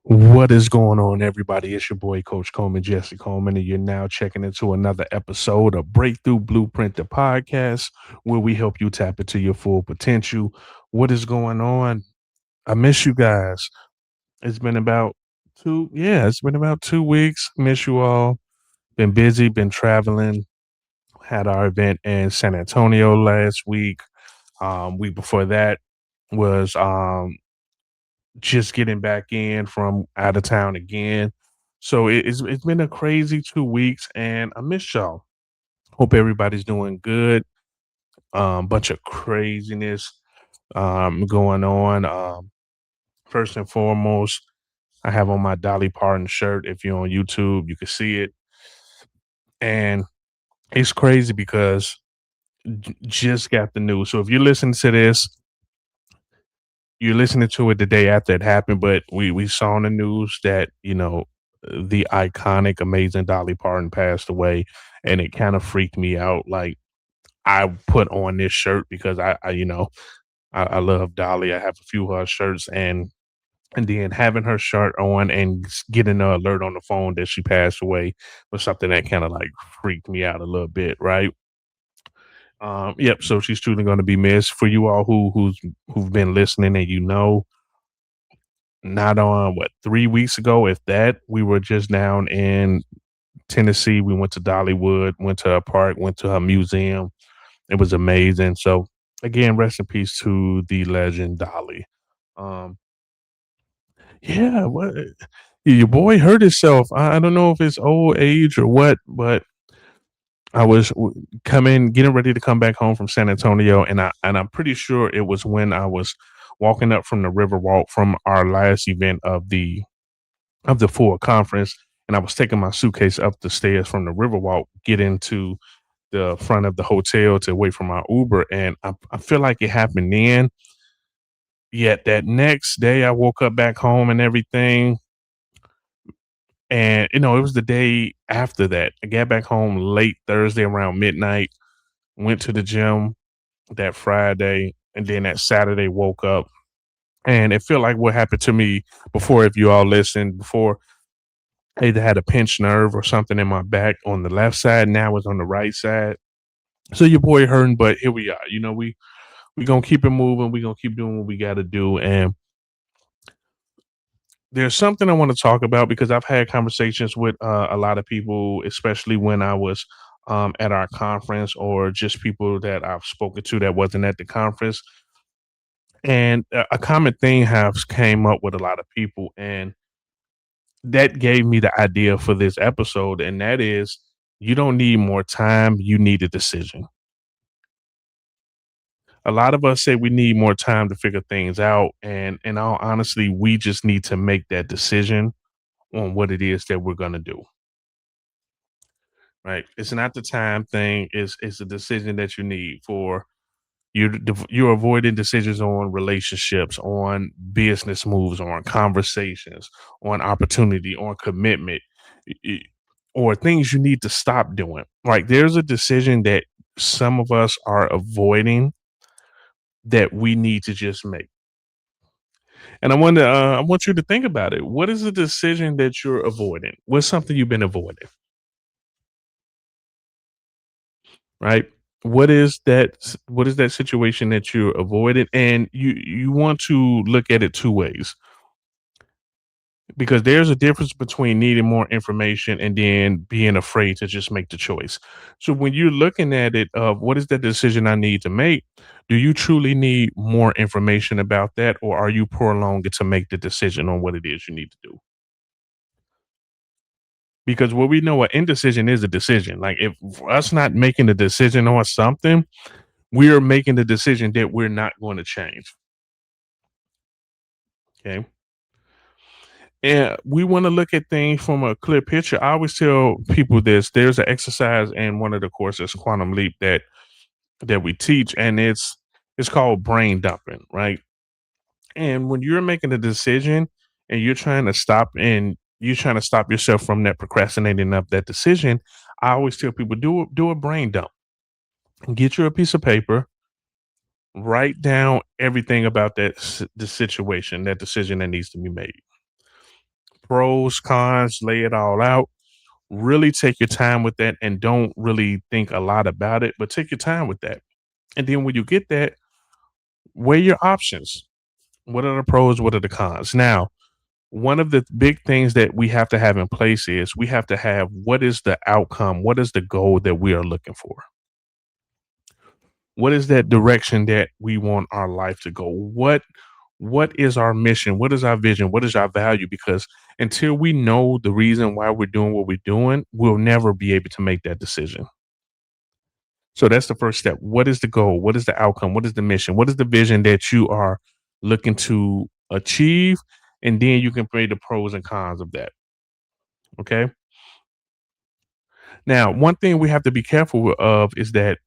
What is going on, everybody? It's your boy, Coach Coleman, Jesse Coleman, and you're now checking into another episode of Breakthrough Blueprint, the podcast, where we help you tap into your full potential. What is going on? I miss you guys. It's been about it's been about 2 weeks. Miss you all. Been busy, been traveling. Had our event in San Antonio last week. Week before that was just getting back in from out of town again. So it's been a crazy 2 weeks, and I miss y'all. Hope everybody's doing good. Bunch of craziness going on. First and foremost, I have on my Dolly Parton shirt. If you're on YouTube, you can see it, and it's crazy because just got the news. So if you're listening to this, you're listening to it the day after it happened, but we saw in the news that, the iconic, amazing Dolly Parton passed away, and it kind of freaked me out. Like, I put on this shirt because I love Dolly. I have a few of her shirts, and then having her shirt on and getting an alert on the phone that she passed away was something that kind of like freaked me out a little bit, right? Yep. So she's truly going to be missed. For you all who've been listening, and not on what 3 weeks ago, if that, we were just down in Tennessee. We went to Dollywood, went to her park, went to her museum. It was amazing. So again, rest in peace to the legend Dolly. Um, yeah, what your boy hurt himself. I don't know if it's old age or what, but I was getting ready to come back home from San Antonio, and I'm pretty sure it was when I was walking up from the river walk from our last event of the full conference, and I was taking my suitcase up the stairs from the Riverwalk, get into the front of the hotel to wait for my Uber, and I feel like it happened then. Yet that next day, I woke up back home and everything, and it was the day after that. I got back home late Thursday around midnight, went to the gym that Friday, and then that Saturday woke up, and it felt like what happened to me before. If you all listened before, I either had a pinched nerve or something in my back on the left side. Now it's on the right side. So your boy hurting, but here we are. We gonna keep it moving. We gonna keep doing what we got to do. And there's something I want to talk about because I've had conversations with a lot of people, especially when I was at our conference, or just people that I've spoken to that wasn't at the conference. And a common thing has came up with a lot of people, and that gave me the idea for this episode, and that is, you don't need more time, you need a decision. A lot of us say we need more time to figure things out, and in all honesty, we just need to make that decision on what it is that we're going to do. Right? It's not the time thing, it's a decision that you need for you're avoiding decisions on relationships, on business moves, on conversations, on opportunity, on commitment, y- or things you need to stop doing. Like, there's a decision that some of us are avoiding that we need to just make. And I want you to think about it. What is the decision that you're avoiding? What's something you've been avoiding? Right? What is that situation that you're avoiding? And you want to look at it two ways, because there's a difference between needing more information and then being afraid to just make the choice. So when you're looking at it, what is the decision I need to make? Do you truly need more information about that, or are you prolonging to make the decision on what it is you need to do? Because what we know, an indecision is a decision. Like, if us not making a decision on something, we're making the decision that we're not going to change. Okay. And we want to look at things from a clear picture. I always tell people this. There's an exercise in one of the courses, Quantum Leap, that we teach, and it's called brain dumping, right? And when you're making a decision and you're trying to stop yourself from that procrastinating of that decision, I always tell people, do a brain dump. Get you a piece of paper, write down everything about the situation, that decision that needs to be made. pros, cons, lay it all out. Really take your time with that and don't really think a lot about it, but take your time with that. And then when you get that, weigh your options. What are the pros? What are the cons? Now, one of the big things that we have to have in place is we have to have what is the outcome? What is the goal that we are looking for? What is that direction that we want our life to go? What is our mission? What is our vision? What is our value? Because until we know the reason why we're doing what we're doing, we'll never be able to make that decision. So that's the first step. What is the goal? What is the outcome? What is the mission? What is the vision that you are looking to achieve? And then you can weigh the pros and cons of that. Okay. Now, one thing we have to be careful of is that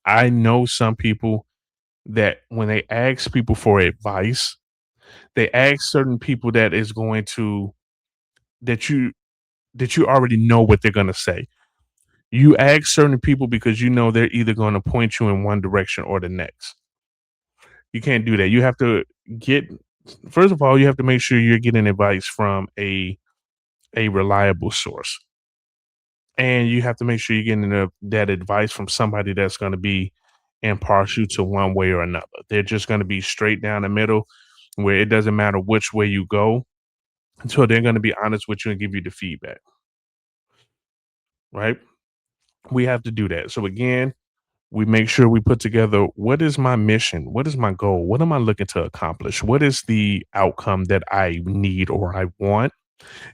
I know some people that when they ask people for advice, they ask certain people that is going to that you already know what they're going to say. You ask certain people because you know they're either going to point you in one direction or the next. You can't do that. You have to get first of all, you have to make sure you're getting advice from a reliable source. And you have to make sure you're getting that advice from somebody that's going to be impartial to one way or another. They're just going to be straight down the middle where it doesn't matter which way you go. So they're going to be honest with you and give you the feedback, right? We have to do that. So again, we make sure we put together what is my mission? What is my goal? What am I looking to accomplish? What is the outcome that I need or I want?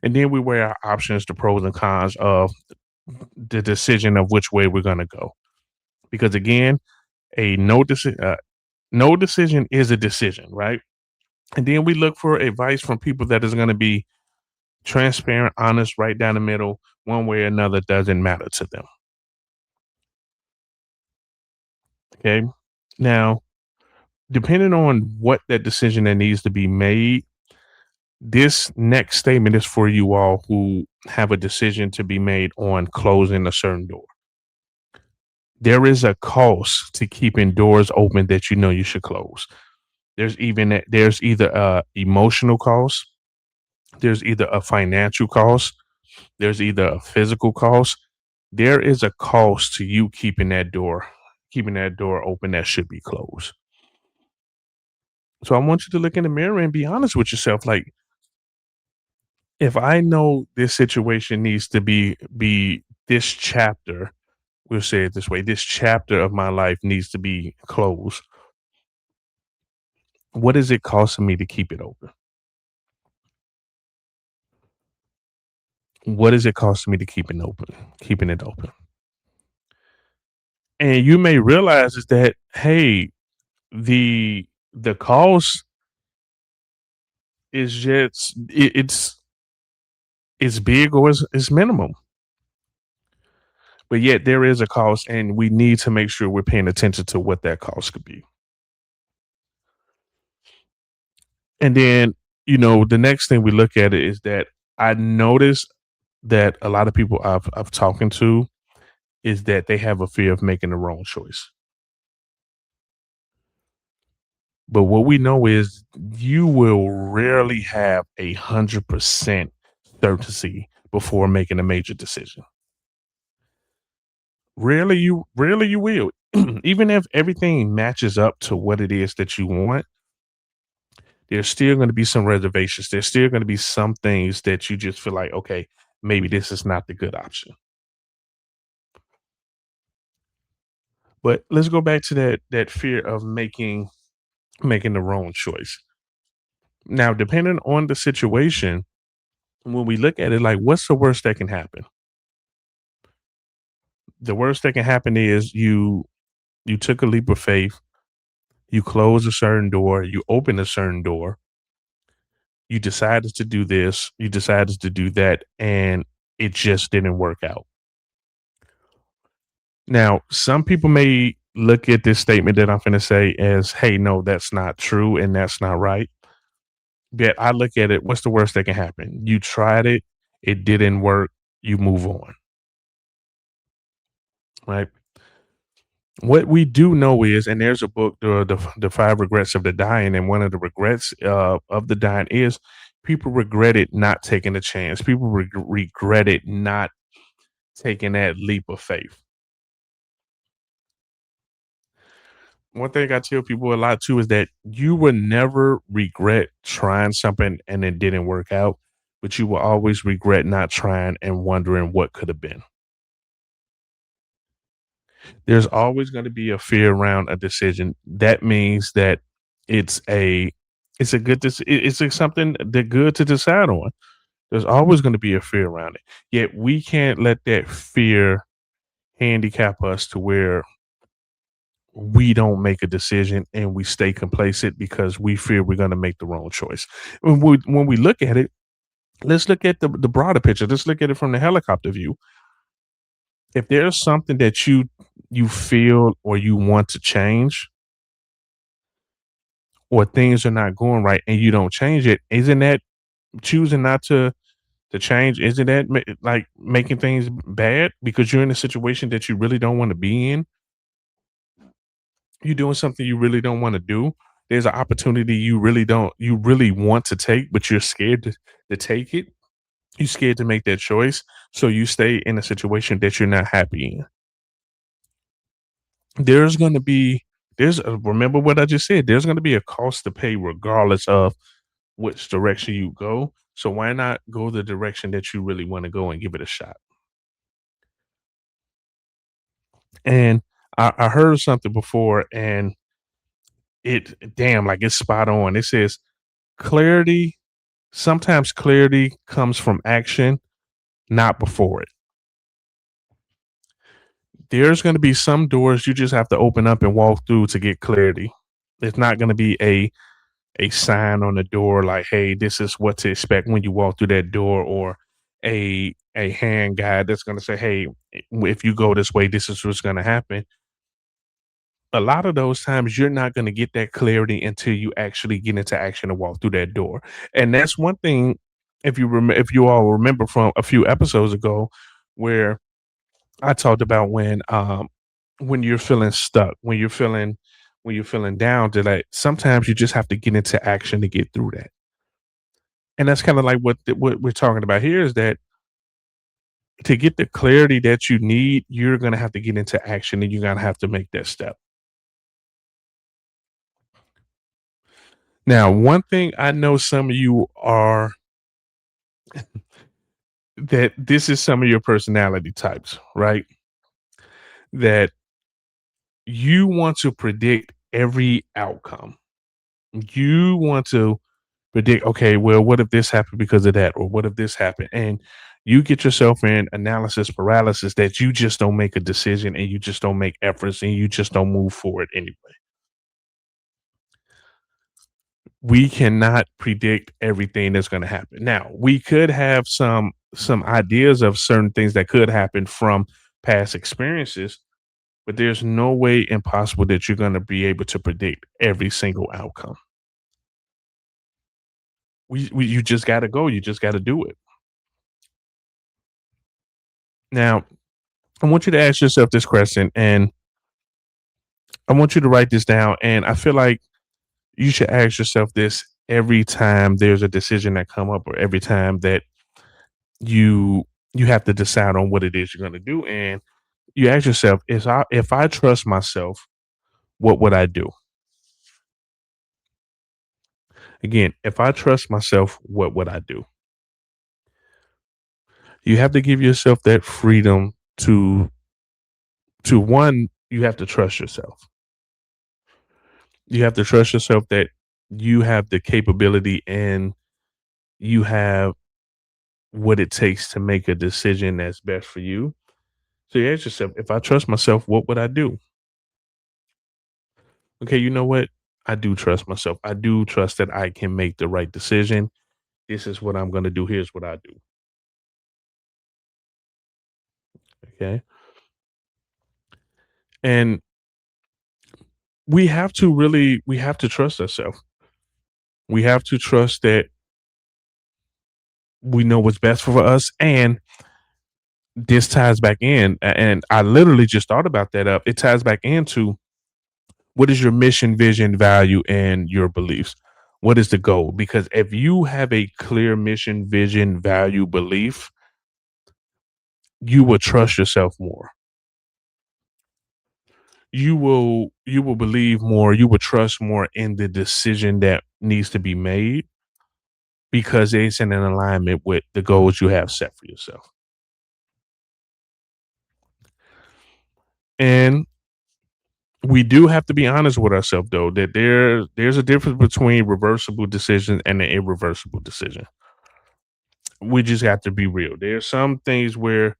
And then we weigh our options, the pros and cons of the decision of which way we're going to go. Because again, a no decision is a decision, right? And then we look for advice from people that is going to be transparent, honest, right down the middle, one way or another doesn't matter to them. Okay. Now, depending on what that decision that needs to be made, this next statement is for you all who have a decision to be made on closing a certain door. There is a cost to keeping doors open that you know you should close. There's either a emotional cost, there's either a financial cost, there's either a physical cost. There is a cost to you keeping that door open that should be closed. So I want you to look in the mirror and be honest with yourself. Like, if I know this situation needs to be this chapter, we'll say it this way, this chapter of my life needs to be closed. What is it costing me to keep it open? What is it costing me to keeping it open? And you may realize is that, hey, the cost is just it's big or it's minimum. But yet there is a cost and we need to make sure we're paying attention to what that cost could be. And then, the next thing we look at it is that I notice that a lot of people I've talking to is that they have a fear of making the wrong choice. But what we know is you will rarely have 100% certainty before making a major decision. Rarely you will. Even if everything matches up to what it is that you want, there's still going to be some reservations. There's still going to be some things that you just feel like, okay, maybe this is not the good option. But let's go back to that fear of making the wrong choice. Now, depending on the situation, when we look at it, like what's the worst that can happen? The worst that can happen is you took a leap of faith, you closed a certain door, you opened a certain door, you decided to do this, you decided to do that, and it just didn't work out. Now, some people may look at this statement that I'm going to say as, hey, no, that's not true and that's not right. But I look at it, what's the worst that can happen? You tried it, it didn't work, you move on, right? What we do know is, and there's a book, the Five Regrets of the Dying, and one of the regrets of the dying is People regretted not taking a chance. People regretted not taking that leap of faith. One thing I tell people a lot too is that you will never regret trying something and it didn't work out, but you will always regret not trying and wondering what could have been. There's always going to be a fear around a decision. That means that it's a it's a good it's something that good to decide on. There's always going to be a fear around it. Yet we can't let that fear handicap us to where we don't make a decision and we stay complacent because we fear we're going to make the wrong choice. When we look at it, let's look at the broader picture. Let's look at it from the helicopter view. If there's something that you feel or you want to change, or things are not going right and you don't change it, isn't that choosing not to change? Isn't that like making things bad because you're in a situation that you really don't want to be in? You're doing something you really don't want to do. There's an opportunity you really want to take, but you're scared to take it. You're scared to make that choice. So you stay in a situation that you're not happy in. There's going to be, remember what I just said, there's going to be a cost to pay regardless of which direction you go. So why not go the direction that you really want to go and give it a shot? And I heard something before and it damn like it's spot on. It says clarity, sometimes clarity comes from action, not before it. There's going to be some doors you just have to open up and walk through to get clarity. It's not going to be a sign on the door like, "Hey, this is what to expect when you walk through that door," or a hand guide that's going to say, "Hey, if you go this way, this is what's going to happen." A lot of those times, you're not going to get that clarity until you actually get into action and walk through that door. And that's one thing. If you all remember from a few episodes ago, where I talked about when you're feeling stuck, when you're feeling down, to like sometimes you just have to get into action to get through that. And that's kind of like what we're talking about here is that to get the clarity that you need, you're gonna have to get into action and you're gonna have to make that step. Now, one thing I know some of you are that this is some of your personality types, right? That you want to predict every outcome. You want to predict, okay, well, what if this happened because of that? Or what if this happened? And you get yourself in analysis paralysis that you just don't make a decision and you just don't make efforts and you just don't move forward anyway. We cannot predict everything that's going to happen. Now, we could have some ideas of certain things that could happen from past experiences, but there's no way impossible that you're going to be able to predict every single outcome. You just got to go. You just got to do it. Now, I want you to ask yourself this question, and I want you to write this down. And I feel like you should ask yourself this every time there's a decision that come up, or every time that you you have to decide on what it is you're going to do. And you ask yourself, if I trust myself, what would I do? Again, if I trust myself, what would I do? You have to give yourself that freedom to one, you have to trust yourself. You have to trust yourself that you have the capability and you have what it takes to make a decision that's best for you. So you ask yourself, if I trust myself, what would I do? Okay, you know what? I do trust myself. I do trust that I can make the right decision. This is what I'm going to do. Here's what I do. Okay. And we have to trust ourselves. We have to trust that we know what's best for us. And this ties back in. And I literally just thought about that up. It ties back into what is your mission, vision, value, and your beliefs? What is the goal? Because if you have a clear mission, vision, value, belief, you will trust yourself more. You will believe more, you will trust more in the decision that needs to be made because it's in an alignment with the goals you have set for yourself. And we do have to be honest with ourselves though that there's a difference between reversible decision and an irreversible decision. We just have to be real. There's some things where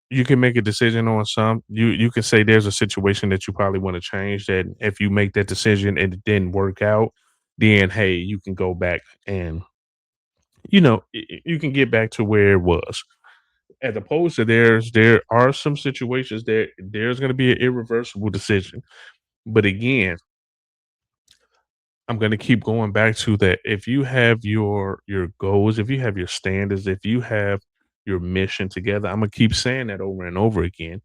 you can make a decision on some. You can say there's a situation that you probably want to change that if you make that decision and it didn't work out, then hey, you can go back and you can get back to where it was. As opposed to there are some situations that there's going to be an irreversible decision. But again, I'm going to keep going back to that. If you have your goals, if you have your standards, if you have your mission together, I'm gonna keep saying that over and over again.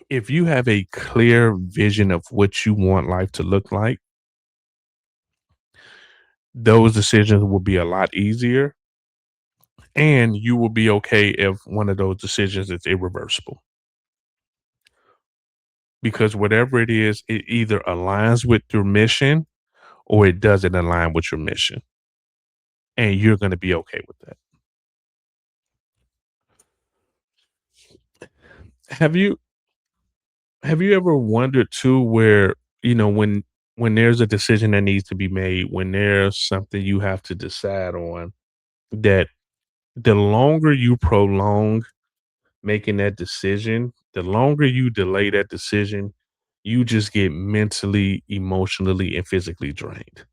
If you have a clear vision of what you want life to look like, those decisions will be a lot easier, and you will be okay if one of those decisions is irreversible. Because whatever it is, it either aligns with your mission or it doesn't align with your mission, and you're going to be okay with that. Have you Have you ever wondered too where, when there's a decision that needs to be made, when there's something you have to decide on, that the longer you prolong making that decision, the longer you delay that decision, you just get mentally, emotionally, and physically drained.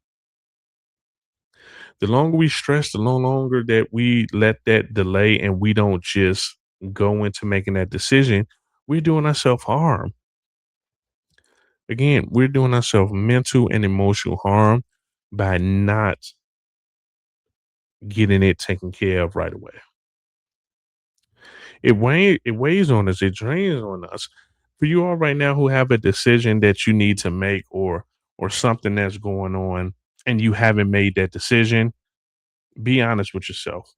The longer we stress, the longer that we let that delay and we don't just go into making that decision, we're doing ourselves harm. Again, we're doing ourselves mental and emotional harm by not getting it taken care of right away. It weighs on us, it drains on us. For you all right now who have a decision that you need to make or something that's going on and you haven't made that decision, be honest with yourself.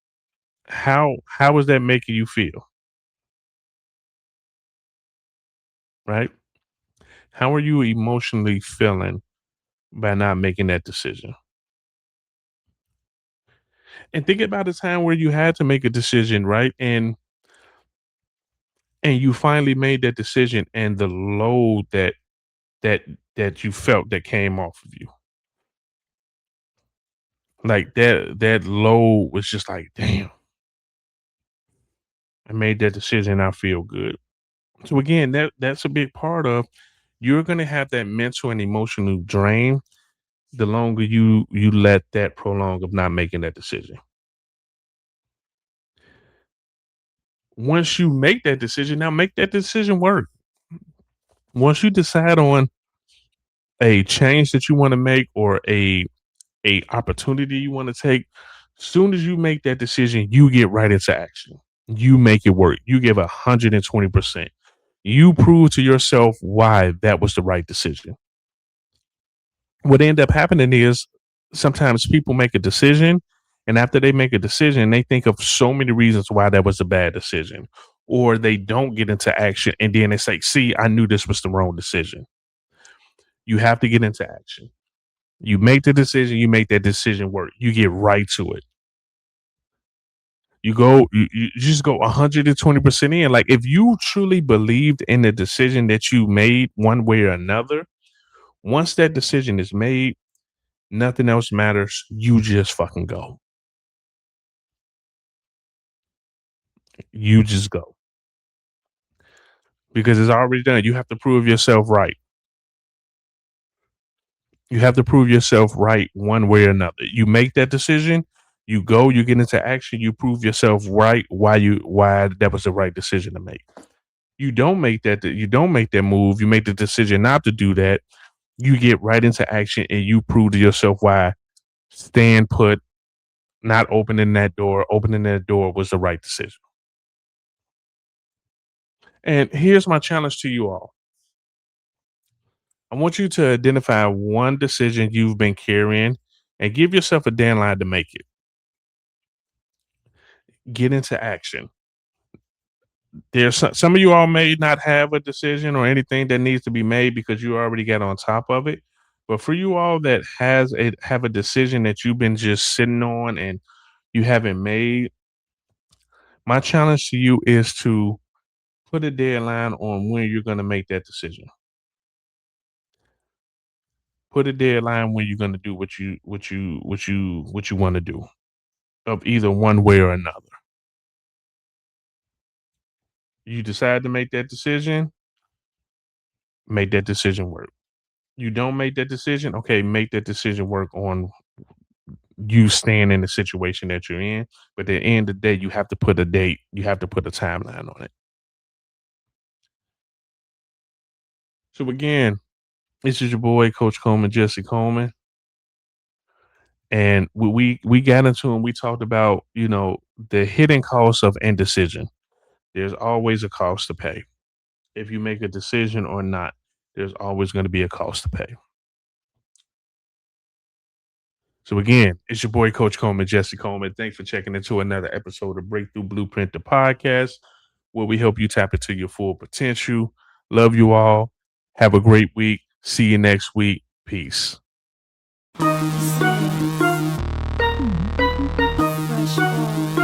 How is that making you feel? Right? How are you emotionally feeling by not making that decision? And think about a time where you had to make a decision, right? And you finally made that decision and the load that that you felt that came off of you. Like that load was just like, damn, I made that decision. I feel good. So again, that's a big part of you're gonna have that mental and emotional drain the longer you let that prolong of not making that decision. Once you make that decision, now make that decision work. Once you decide on a change that you want to make or a opportunity you want to take, soon as you make that decision, you get right into action. You make it work. You give 120%. You prove to yourself why that was the right decision. What end up happening is sometimes people make a decision, and after they make a decision, they think of so many reasons why that was a bad decision, or they don't get into action, and then they say, "See, I knew this was the wrong decision." You have to get into action. You make the decision, you make that decision work. You get right to it. You just go 120% in. Like if you truly believed in the decision that you made one way or another, once that decision is made, nothing else matters. You just fucking go. You just go because it's already done. You have to prove yourself right. You have to prove yourself right one way or another. You make that decision, you go, you get into action, you prove yourself right why that was the right decision to make. You don't make that move, you make the decision not to do that, you get right into action and you prove to yourself why staying put, not opening that door was the right decision. And here's my challenge to you all. I want you to identify one decision you've been carrying and give yourself a deadline to make it. Get into action. There's some of you all may not have a decision or anything that needs to be made because you already got on top of it. But for you all that have a decision that you've been just sitting on and you haven't made, my challenge to you is to put a deadline on when you're going to make that decision. Put a deadline when you're going to do what you want to do of either one way or another. You decide to make that decision work. You don't make that decision, okay, make that decision work on you staying in the situation that you're in. But at the end of the day, you have to put a date, you have to put a timeline on it. So again, this is your boy, Coach Coleman, Jesse Coleman. And we got into and we talked about, the hidden cost of indecision. There's always a cost to pay. If you make a decision or not, there's always going to be a cost to pay. So again, it's your boy Coach Coleman, Jesse Coleman. Thanks for checking into another episode of Breakthrough Blueprint, the podcast, where we help you tap into your full potential. Love you all. Have a great week. See you next week. Peace. Fresh boy.